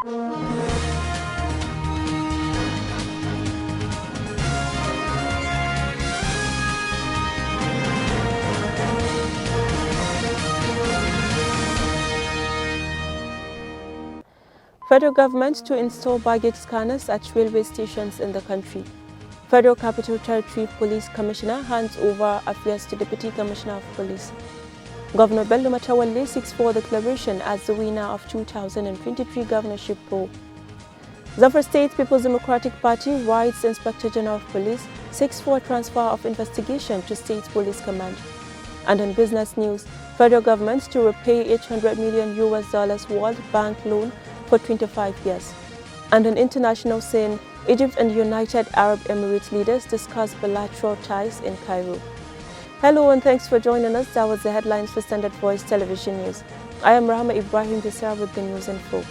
Federal government to install baggage scanners at railway stations in the country. Federal Capital Territory Police Commissioner hands over affairs to Deputy Commissioner of Police. Governor Bello Matawalle seeks for declaration as the winner of 2023 governorship poll. Zamfara State People's Democratic Party writes Inspector General of Police seeks for transfer of investigation to State Police Command. And in business news, federal government to repay $800 million World Bank loan for 25 years. And on international scene, Egypt and United Arab Emirates leaders discuss bilateral ties in Cairo. Hello and thanks for joining us. That was the headlines for Standard Voice Television News. I am Rahma Ibrahim Desir with the news info.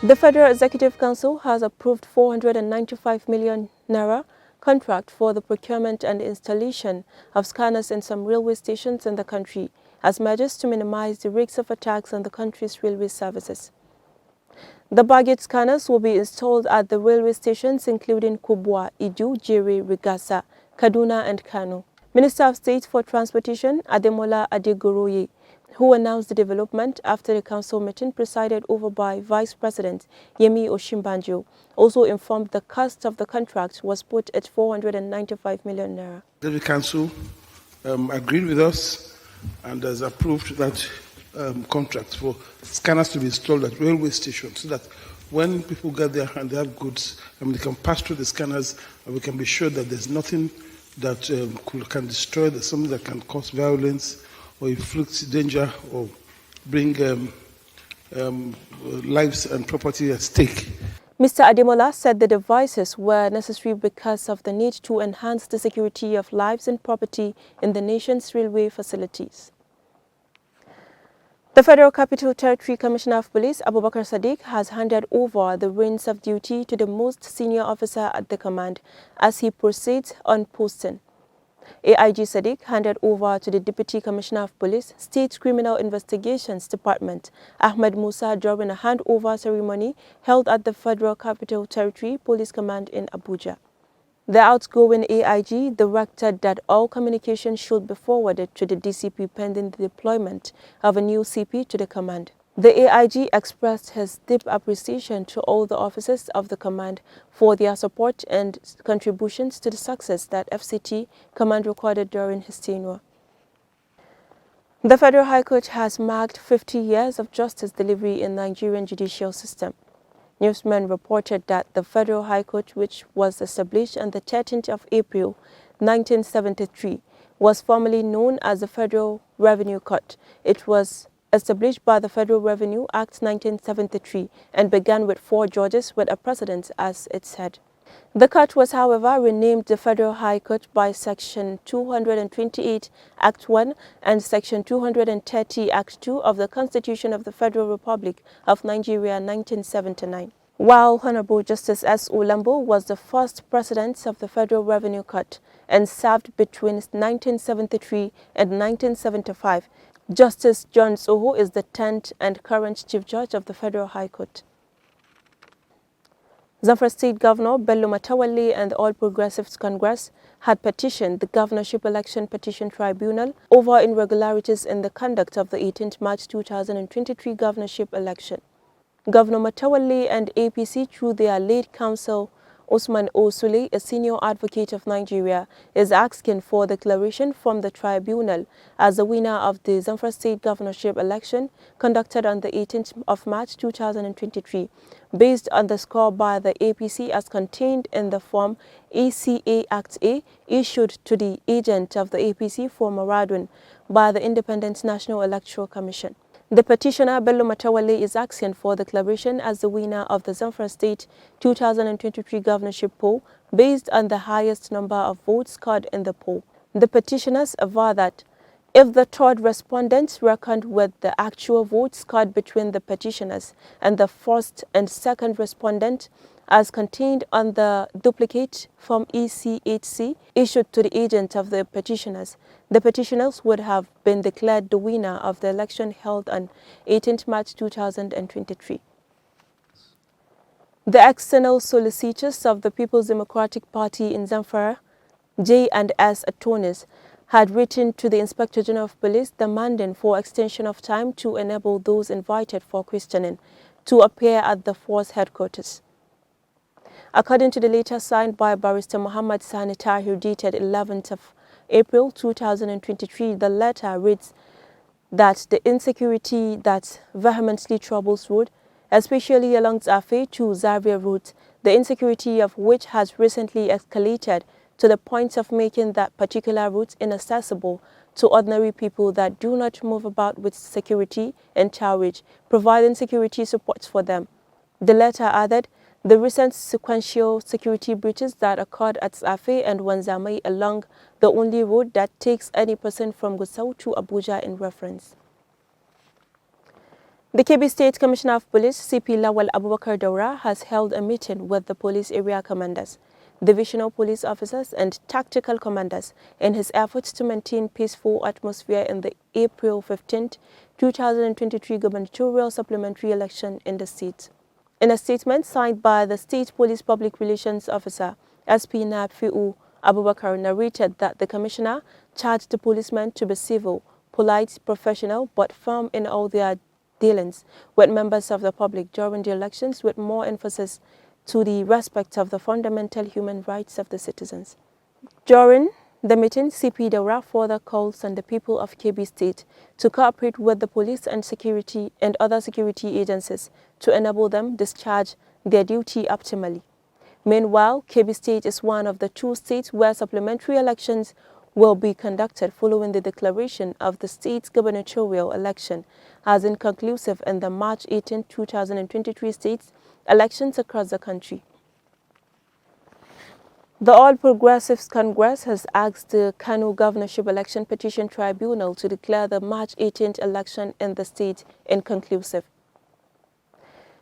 The Federal Executive Council has approved 495 million naira contract for the procurement and installation of scanners in some railway stations in the country as measures to minimize the risks of attacks on the country's railway services. The baggage scanners will be installed at the railway stations including Kubwa, Idu, Jere, Rigasa, Kaduna and Kano. Minister of State for Transportation Ademola Adegoroye, who announced the development after the council meeting presided over by Vice President Yemi Osinbajo, also informed the cost of the contract was put at 495 million naira. The council agreed with us and has approved that contract for scanners to be installed at railway stations so that when people get there and they have goods, they can pass through the scanners and we can be sure that there's nothing that can destroy, there's something that can cause violence or inflict danger or bring lives and property at stake. Mr. Ademola said the devices were necessary because of the need to enhance the security of lives and property in the nation's railway facilities. The Federal Capital Territory Commissioner of Police, Abubakar Sadiq, has handed over the reins of duty to the most senior officer at the command as he proceeds on posting. AIG Sadiq handed over to the Deputy Commissioner of Police, State Criminal Investigations Department, Ahmed Musa, during a handover ceremony held at the Federal Capital Territory Police Command in Abuja. The outgoing AIG directed that all communication should be forwarded to the DCP pending the deployment of a new CP to the command. The AIG expressed his deep appreciation to all the officers of the command for their support and contributions to the success that FCT command recorded during his tenure. The Federal High Court has marked 50 years of justice delivery in Nigerian judicial system. Newsmen reported that the Federal High Court, which was established on the 13th of April 1973, was formerly known as the Federal Revenue Court. It was established by the Federal Revenue Act 1973 and began with 4 judges with a president as its head. The court was, however, renamed the Federal High Court by Section 228 Act 1 and Section 230 Act 2 of the Constitution of the Federal Republic of Nigeria 1979. While Honorable Justice S. Olambo was the first president of the Federal Revenue Court and served between 1973 and 1975, Justice John Soho is the 10th and current Chief Judge of the Federal High Court. Zamfara State Governor Bello Matawalle and the All Progressives Congress had petitioned the Governorship Election Petition Tribunal over irregularities in the conduct of the 18th March 2023 governorship election. Governor Matawalle and APC, through their lead counsel Osman Osule, a senior advocate of Nigeria, is asking for declaration from the tribunal as the winner of the Zamfara State governorship election conducted on the 18th of March 2023, based on the score by the APC as contained in the form ECA Act A issued to the agent of the APC for Maradun by the Independent National Electoral Commission. The petitioner, Bello Matawalle, is asking for declaration as the winner of the Zamfara State 2023 governorship poll based on the highest number of votes scored in the poll. The petitioners aver that if the third respondent reckoned with the actual votes scored between the petitioners and the first and second respondent as contained on the duplicate Form EC8C issued to the agent of the petitioners would have been declared the winner of the election held on 18th March 2023. The external solicitors of the People's Democratic Party in Zamfara, J&S attorneys, had written to the Inspector General of Police demanding for extension of time to enable those invited for questioning to appear at the force headquarters. According to the letter signed by Barrister Muhammad Sani Tahir dated 11th of April 2023, the letter reads that the insecurity that vehemently troubles road, especially along Zafe to Zaria route, the insecurity of which has recently escalated to the point of making that particular route inaccessible to ordinary people that do not move about with security and carriage, providing security support for them. The letter added, the recent sequential security breaches that occurred at Zafe and Wanzamai along the only road that takes any person from Gusau to Abuja in reference. The Kebbi State Commissioner of Police, CP Lawal Abubakar Daura, has held a meeting with the police area commanders, divisional police officers and tactical commanders in his efforts to maintain peaceful atmosphere in the April 15, 2023 gubernatorial supplementary election in the state. In a statement signed by the State Police Public Relations Officer, SP Nafiu Abubakar, narrated that the commissioner charged the policemen to be civil, polite, professional, but firm in all their dealings with members of the public during the elections, with more emphasis to the respect of the fundamental human rights of the citizens. During the meeting, CP Daura further calls on the people of Kebbi State to cooperate with the police and security and other security agencies to enable them discharge their duty optimally. Meanwhile, Kebbi State is one of the 2 states where supplementary elections will be conducted following the declaration of the state's gubernatorial election as inconclusive in the March 18, 2023 states elections across the country. The All Progressives Congress has asked the Kano Governorship Election Petition Tribunal to declare the March 18th election in the state inconclusive.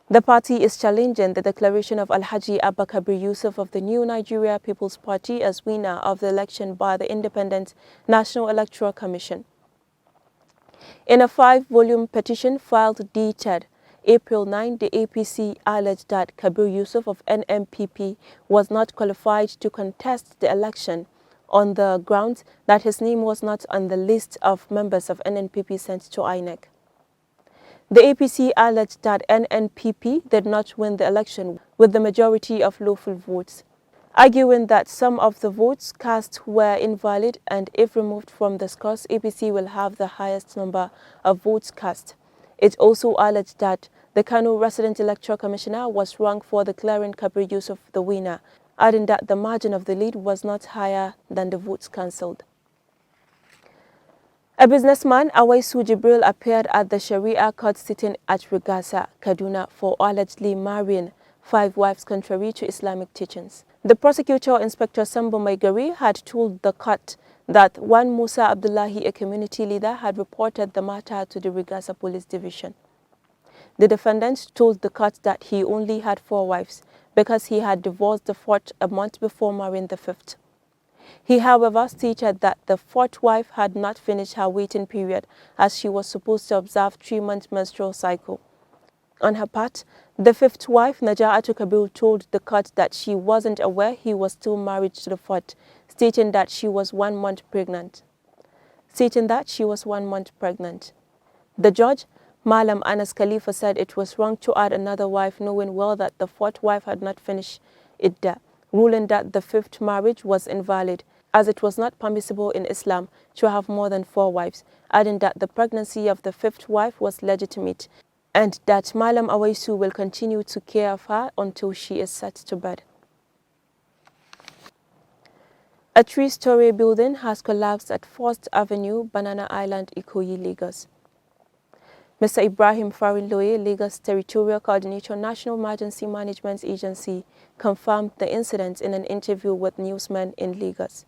The party is challenging the declaration of Alhaji Abba Kabir Yusuf of the New Nigeria People's Party as winner of the election by the Independent National Electoral Commission. In a 5-volume petition filed dated April 9, the APC alleged that Kabir Yusuf of NMPP was not qualified to contest the election on the grounds that his name was not on the list of members of NNPP sent to INEC. The APC alleged that NNPP did not win the election with the majority of lawful votes, arguing that some of the votes cast were invalid and if removed from the scores, APC will have the highest number of votes cast. It also alleged that the Kano Resident Electoral Commissioner was wrong for declaring Kabir Yusuf the winner, adding that the margin of the lead was not higher than the votes cancelled. A businessman, Awaisu Jibril, appeared at the Sharia court sitting at Rigasa, Kaduna, for allegedly marrying 5 wives contrary to Islamic teachings. The prosecutor, Inspector Sambo Maigari, had told the court that one Musa Abdullahi, a community leader, had reported the matter to the Rigasa Police Division. The defendant told the court that he only had 4 wives because he had divorced the 4th a month before marrying the 5th. He, however, stated that the 4th wife had not finished her waiting period as she was supposed to observe 3-month menstrual cycle. On her part, the 5th wife, Naja'atu Kabir, told the court that she wasn't aware he was still married to the 4th, stating that she was 1 month pregnant. The judge, Malam Anas Khalifa, said it was wrong to add another wife, knowing well that the 4th wife had not finished iddah, ruling that the 5th marriage was invalid, as it was not permissible in Islam to have more than 4 wives, adding that the pregnancy of the 5th wife was legitimate and that Malam Awaisu will continue to care of her until she is set to bed. A 3-story building has collapsed at 1st Avenue, Banana Island, Ikoyi, Lagos. Mr. Ibrahim Farinloye, Lagos Territorial Coordinator, National Emergency Management Agency, confirmed the incident in an interview with newsmen in Lagos.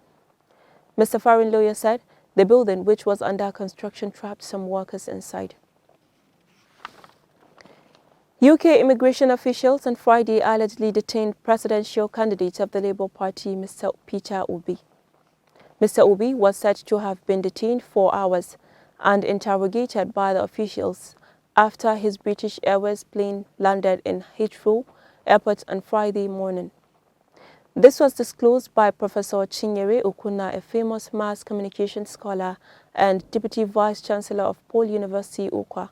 Mr. Farinloye said the building, which was under construction, trapped some workers inside. UK immigration officials on Friday allegedly detained presidential candidate of the Labour Party, Mr. Peter Obi. Mr. Obi was said to have been detained for hours and interrogated by the officials after his British Airways plane landed in Heathrow airport on Friday morning. This was disclosed by Professor Chinyere Okunna, a famous mass communication scholar and Deputy Vice-Chancellor of Paul University, Okwa,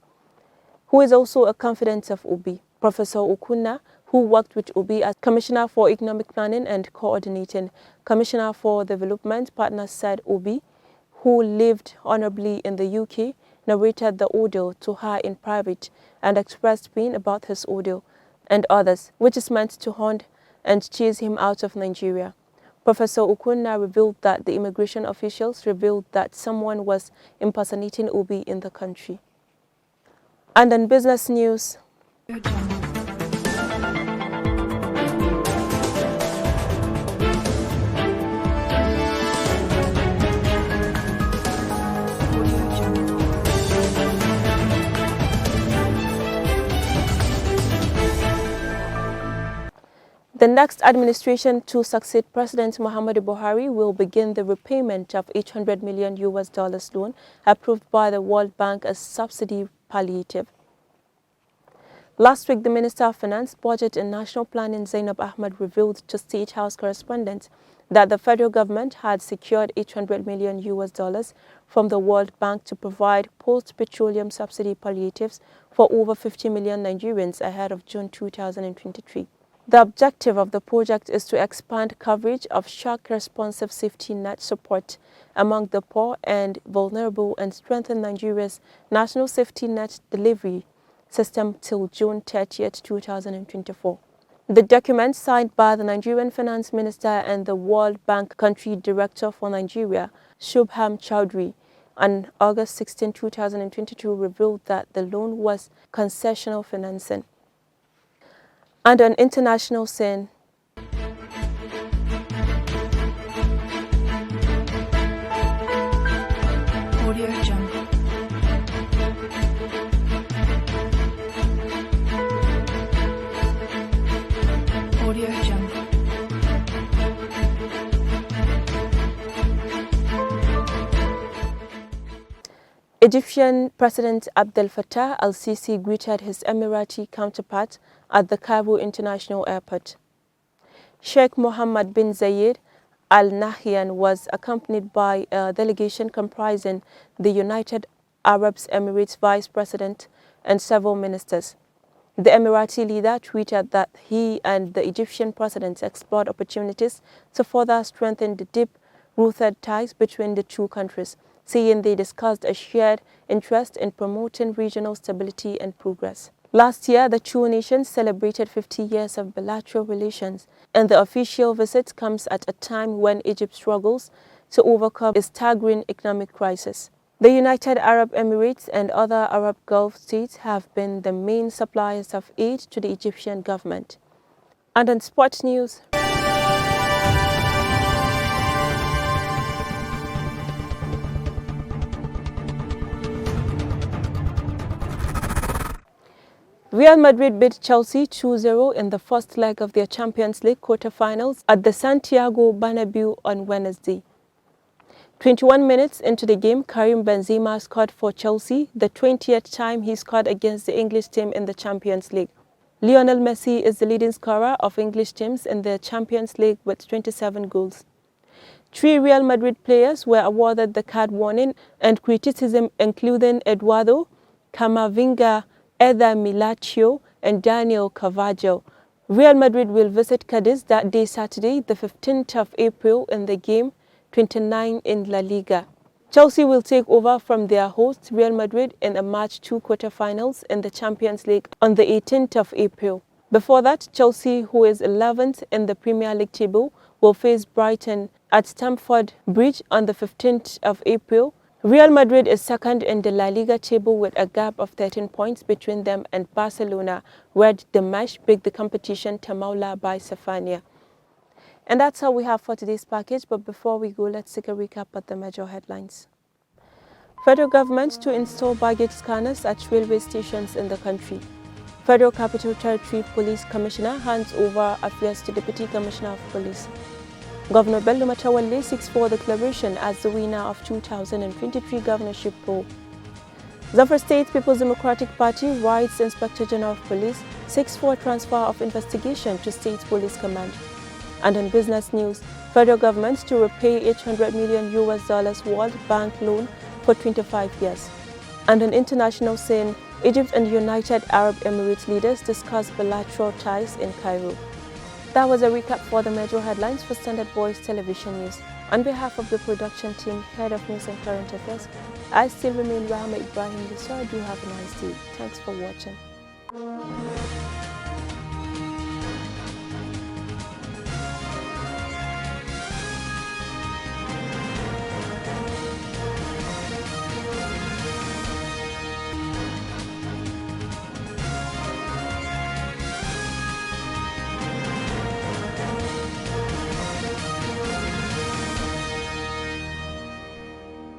who is also a confidant of Obi. Professor Okunna, who worked with Obi as Commissioner for Economic Planning and Coordinating Commissioner for Development Partners, said Obi, who lived honorably in the UK, narrated the audio to her in private and expressed pain about his audio and others, which is meant to haunt and chase him out of Nigeria. Professor Okunna revealed that the immigration officials revealed that someone was impersonating Obi in the country. And in business news, the next administration to succeed President Muhammadu Buhari will begin the repayment of $800 million loan approved by the World Bank as subsidy palliative. Last week, the Minister of Finance, Budget and National Planning, Zainab Ahmed, revealed to State House correspondents that the federal government had secured $800 million from the World Bank to provide post-petroleum subsidy palliatives for over 50 million Nigerians ahead of June 2023. The objective of the project is to expand coverage of shock-responsive safety net support among the poor and vulnerable and strengthen Nigeria's national safety net delivery system till June 30, 2024. The document, signed by the Nigerian Finance Minister and the World Bank Country Director for Nigeria, Shubham Chaudhry, on August 16, 2022, revealed that the loan was concessional financing. And on international scene, Audio Jungle. Audio Jungle. Egyptian President Abdel Fattah al-Sisi greeted his Emirati counterpart at the Cairo International Airport. Sheikh Mohammed bin Zayed Al Nahyan was accompanied by a delegation comprising the United Arab Emirates Vice President and several ministers. The Emirati leader tweeted that he and the Egyptian president explored opportunities to further strengthen the deep-rooted ties between the two countries, saying they discussed a shared interest in promoting regional stability and progress. Last year, the two nations celebrated 50 years of bilateral relations, and the official visit comes at a time when Egypt struggles to overcome a staggering economic crisis. The United Arab Emirates and other Arab Gulf states have been the main suppliers of aid to the Egyptian government. And in sports news, Real Madrid beat Chelsea 2-0 in the first leg of their Champions League quarter-finals at the Santiago Bernabeu on Wednesday. 21 minutes into the game, Karim Benzema scored for Chelsea, the 20th time he scored against the English team in the Champions League. Lionel Messi is the leading scorer of English teams in the Champions League with 27 goals. 3 Real Madrid players were awarded the card warning and criticism, including Eduardo Camavinga, Eder Militao and Daniel Carvajal. Real Madrid will visit Cadiz that day, Saturday, the 15th of April, in the game 29 in La Liga. Chelsea will take over from their host Real Madrid in a March 2 quarter-finals in the Champions League on the 18th of April. Before that, Chelsea, who is 11th in the Premier League table, will face Brighton at Stamford Bridge on the 15th of April. Real Madrid is second in the La Liga table with a gap of 13 points between them and Barcelona, where the match beat the competition Tamaula by Sefania. And that's all we have for today's package, but before we go, let's take a recap of the major headlines. Federal government to install baggage scanners at railway stations in the country. Federal Capital Territory Police Commissioner hands over affairs to Deputy Commissioner of Police. Governor Bello Matawalle seeks for declaration as the winner of 2023 governorship poll. Zamfara State People's Democratic Party writes Inspector General of Police seeks for transfer of investigation to State Police Command. And on business news, federal government to repay $800 million World Bank loan for 25 years. And on international scene, Egypt and United Arab Emirates leaders discuss bilateral ties in Cairo. That was a recap for the major headlines for Standard Voice Television News. On behalf of the production team, Head of News and Current Affairs, I still remain Rahma Ibrahim Lisa. Do have a nice day. Thanks for watching.